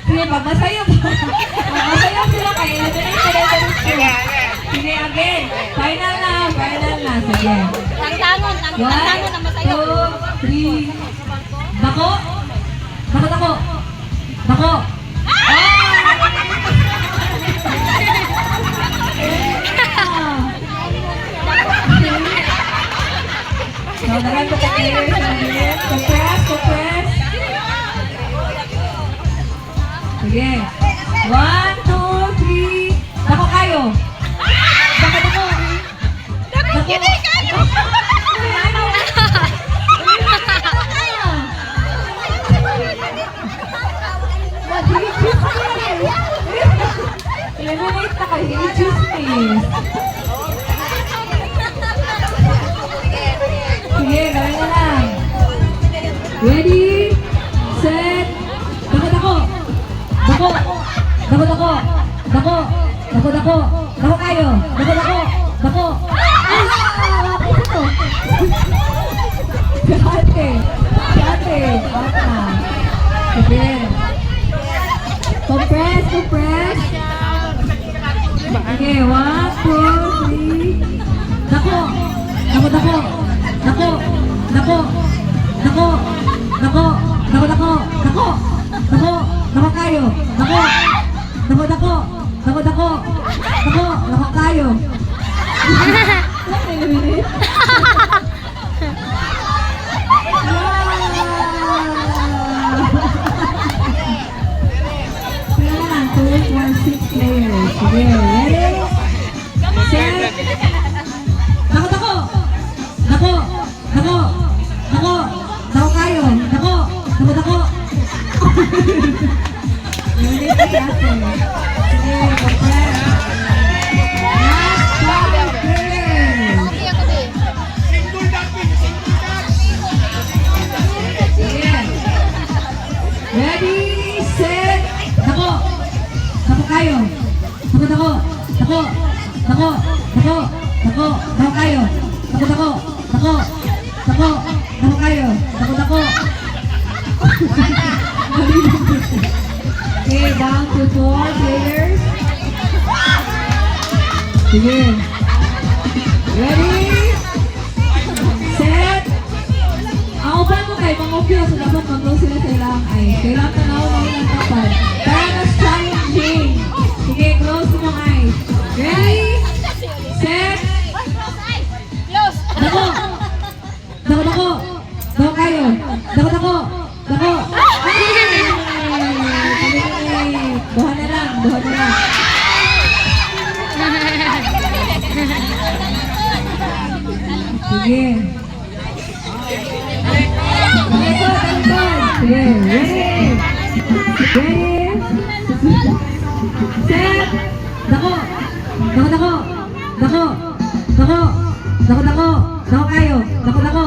Sige, magmasayaw. Magmasayaw sila kayo. Sige, again. Final na. Sige. Tangon na masayaw. 1, 2, 3. Dako. Dako. Dalan ko kayo. Compress. Sige. 1, 2, 3. Dako kayo. Dako. Hindi kayo! Eliminate na kayo. Choose please. Sige, gawin na lang. Ready, set, dako. Dako kayo. Dako. Ate. Sige. Compress. Okay, 1, 2, 3. Dako kayo. Dako kayo. Players. Sige, ready? Set. Dako kayo. Dako. Sige, compress. Last 5 players. Sige. Ready, set. Dako kayo. Dako kayo. Dako kayo. Okay, down to 4 players. Sige. Ready? Set. Ang upan mo kayo, mga ofyo, so dapat mag-blow sila sa ilang ay. Kailangan tanaw na ilang kapal. Para mas challenging. Sige, close mo mga eyes. Ready? Set. Dako kayo. Dako. Buhan na lang. Sige. Sige, ready? Set. Dako kayo. Dako.